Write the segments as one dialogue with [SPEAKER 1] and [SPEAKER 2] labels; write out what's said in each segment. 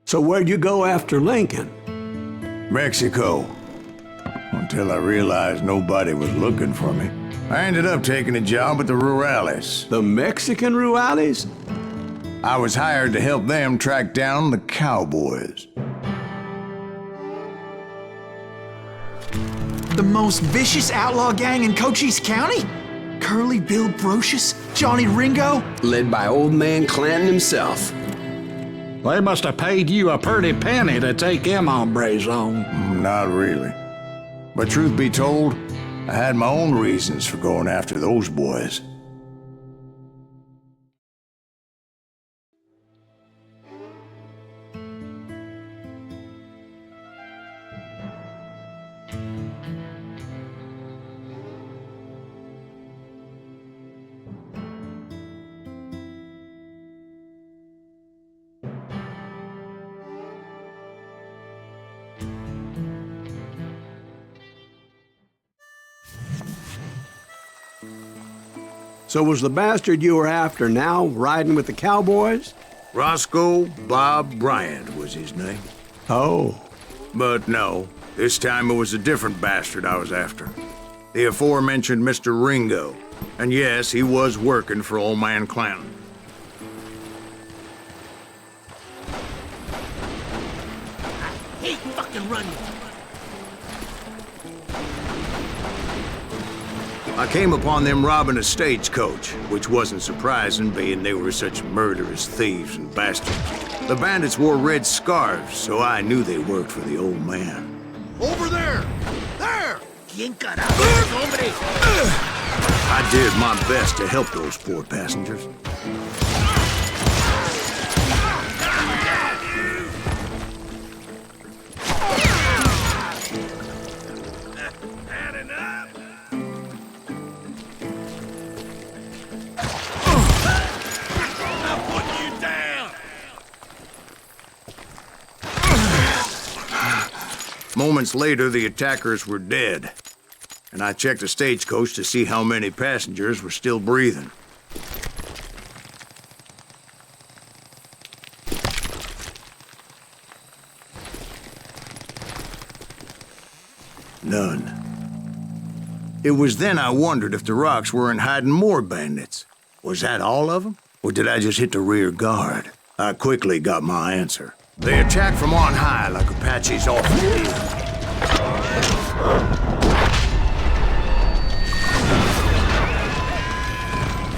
[SPEAKER 1] So where'd you go after Lincoln?
[SPEAKER 2] Mexico. Until I realized nobody was looking for me. I ended up taking a job at the Rurales.
[SPEAKER 1] The Mexican Rurales?
[SPEAKER 2] I was hired to help them track down the cowboys.
[SPEAKER 3] The most vicious outlaw gang in Cochise County? Curly Bill Brocious? Johnny Ringo?
[SPEAKER 4] Led by old man Clanton himself.
[SPEAKER 5] They must have paid you a pretty penny to take them hombres on.
[SPEAKER 2] Not really. But truth be told, I had my own reasons for going after those boys.
[SPEAKER 1] So was the bastard you were after now riding with the cowboys?
[SPEAKER 2] Roscoe Bob Bryant was his name.
[SPEAKER 1] Oh.
[SPEAKER 2] But no, this time it was a different bastard I was after. The aforementioned Mr. Ringo. And yes, he was working for old man Clanton.
[SPEAKER 6] I hate fucking running.
[SPEAKER 2] I came upon them robbing a stagecoach, which wasn't surprising, being they were such murderous thieves and bastards. The bandits wore red scarves, so I knew they worked for the old man.
[SPEAKER 6] Over there! There! ¿Quién carajo es, hombre?
[SPEAKER 2] I did my best to help those poor passengers. Moments later, the attackers were dead, and I checked the stagecoach to see how many passengers were still breathing. None. It was then I wondered if the rocks weren't hiding more bandits. Was that all of them? Or did I just hit the rear guard? I quickly got my answer. They attacked from on high like Apaches often do.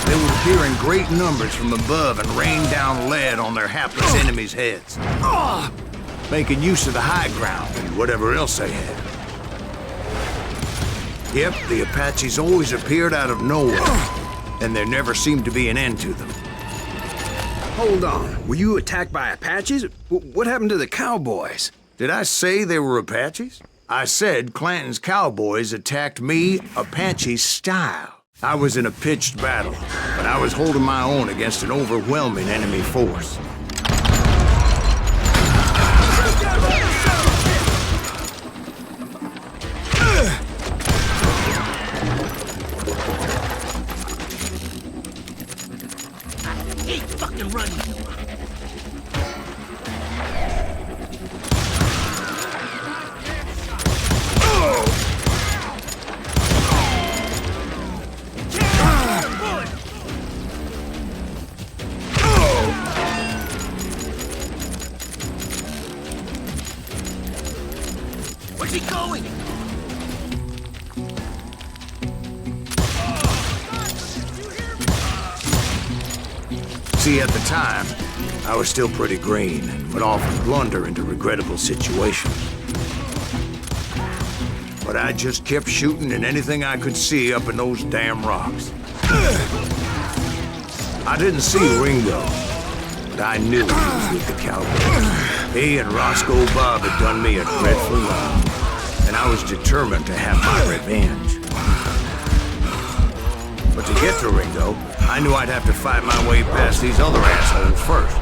[SPEAKER 2] They would appear in great numbers from above and rain down lead on their hapless enemies' heads, making use of the high ground and whatever else they had. Yep, the Apaches always appeared out of nowhere, and there never seemed to be an end to them.
[SPEAKER 4] Hold on, were you attacked by Apaches? What happened to the cowboys?
[SPEAKER 2] Did I say they were Apaches? I said Clanton's cowboys attacked me Apache style. I was in a pitched battle, but I was holding my own against an overwhelming enemy force.
[SPEAKER 6] I hate fucking running. Where's he going?
[SPEAKER 2] See, at the time, I was still pretty green and would often blunder into regrettable situations. But I just kept shooting at anything I could see up in those damn rocks. I didn't see Ringo, but I knew he was with the cowboys. He and Roscoe Bob had done me a dreadful wrong, and I was determined to have my revenge. But to get to Ringo, I knew I'd have to fight my way past these other assholes first.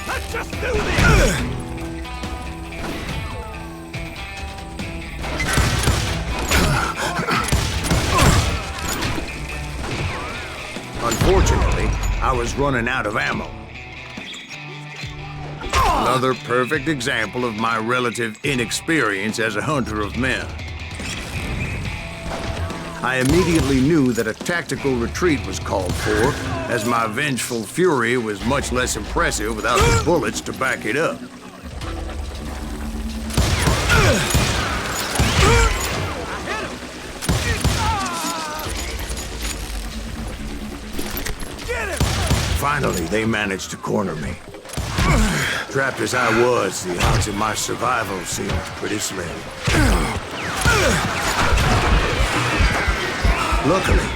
[SPEAKER 6] Let's just do this!
[SPEAKER 2] Unfortunately, I was running out of ammo. Another perfect example of my relative inexperience as a hunter of men. I immediately knew that a tactical retreat was called for, as my vengeful fury was much less impressive without the bullets to back it up. Finally, they managed to corner me. Trapped as I was, the odds of my survival seemed pretty slim. Luckily,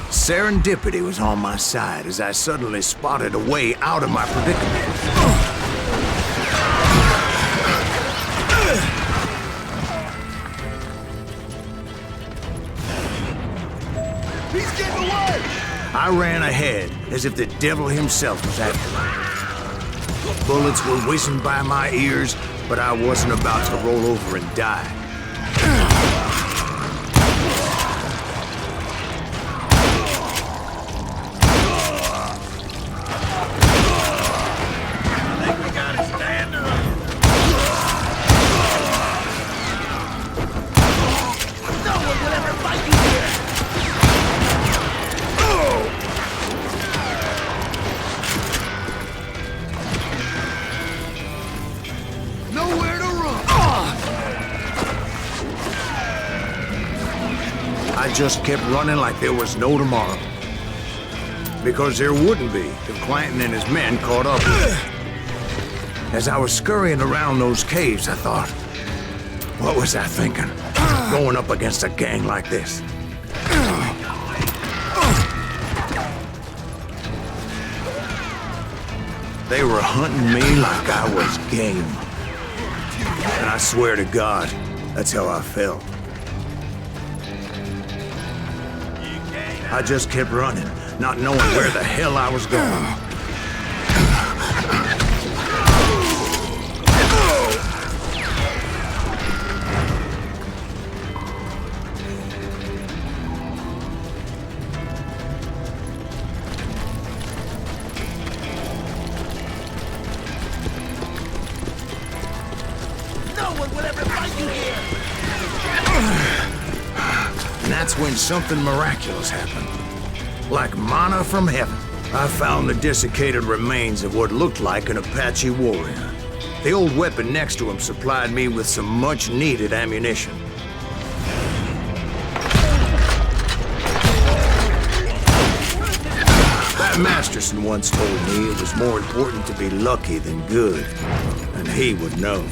[SPEAKER 2] serendipity was on my side as I suddenly spotted a way out of my predicament.
[SPEAKER 6] He's getting away!
[SPEAKER 2] I ran ahead as if the devil himself was after me. Bullets were whizzing by my ears, but I wasn't about to roll over and die. I just kept running like there was no tomorrow. Because there wouldn't be if Clanton and his men caught up with me. As I was scurrying around those caves, I thought, what was I thinking? Going up against a gang like this. They were hunting me like I was game. And I swear to God, that's how I felt. I just kept running, not knowing where the hell I was going.
[SPEAKER 6] No one will ever find you here!
[SPEAKER 2] And that's when something miraculous happened. Like manna from heaven, I found the desiccated remains of what looked like an Apache warrior. The old weapon next to him supplied me with some much-needed ammunition. That Masterson once told me it was more important to be lucky than good, and he would know.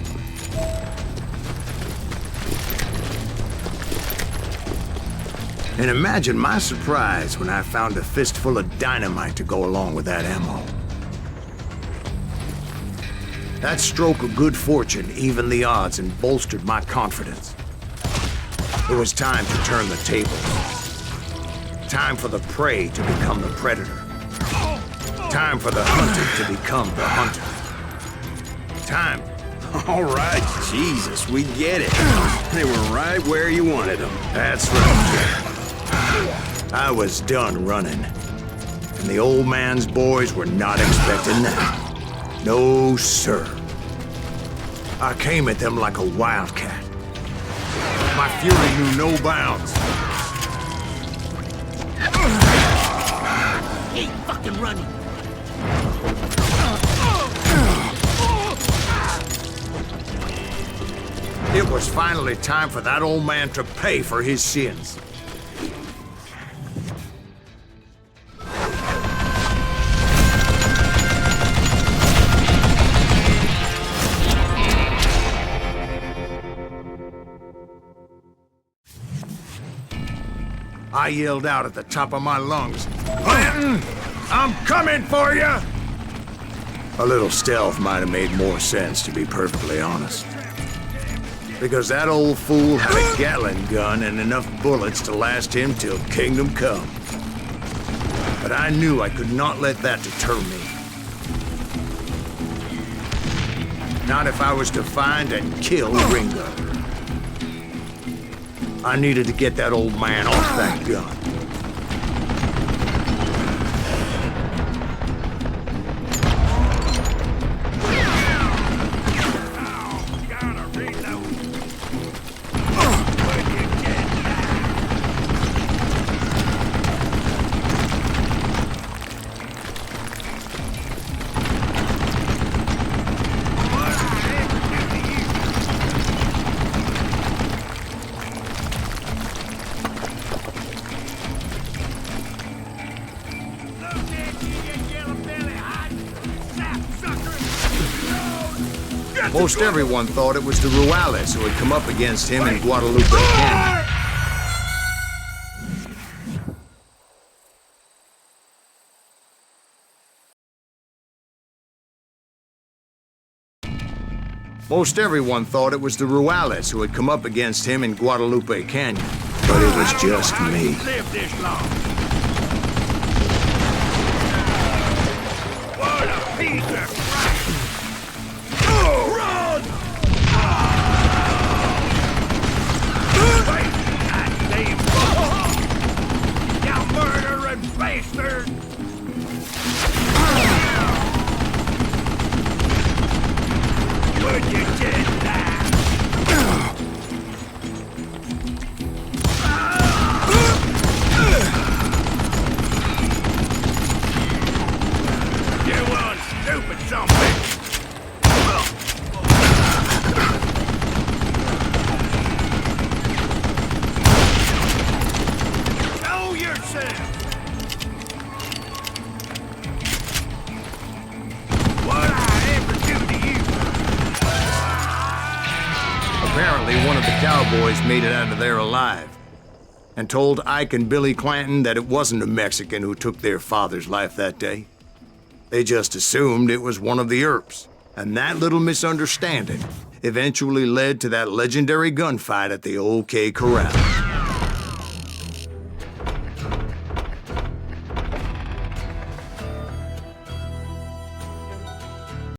[SPEAKER 2] And imagine my surprise when I found a fistful of dynamite to go along with that ammo. That stroke of good fortune evened the odds and bolstered my confidence. It was time to turn the tables. Time for the prey to become the predator. Time for the hunted to become the hunter. Time.
[SPEAKER 4] All right, Jesus, we get it. They were right where you wanted them.
[SPEAKER 2] That's right. I was done running, and the old man's boys were not expecting that. No, sir. I came at them like a wildcat. My fury knew no bounds.
[SPEAKER 6] He ain't fucking running!
[SPEAKER 2] It was finally time for that old man to pay for his sins. I yelled out at the top of my lungs, "Clanton, I'm coming for you!" A little stealth might have made more sense, to be perfectly honest. Because that old fool had a Gatling gun and enough bullets to last him till kingdom come. But I knew I could not let that deter me. Not if I was to find and kill Ringo. I needed to get that old man off that gun. Most everyone thought it was the Ruales who had come up against him in Guadalupe Canyon. Most everyone thought it was the Ruales who had come up against him in Guadalupe Canyon. But it was just me.
[SPEAKER 6] Live this long. What a piece of crap! Run! Wait, goddamn fuck! You murdering bastard! Would you just die? You one stupid something! Show yourself! What I ever do to you?
[SPEAKER 2] Apparently, one of the cowboys made it out of there alive and told Ike and Billy Clanton that it wasn't a Mexican who took their father's life that day. They just assumed it was one of the Earps, and that little misunderstanding eventually led to that legendary gunfight at the OK Corral.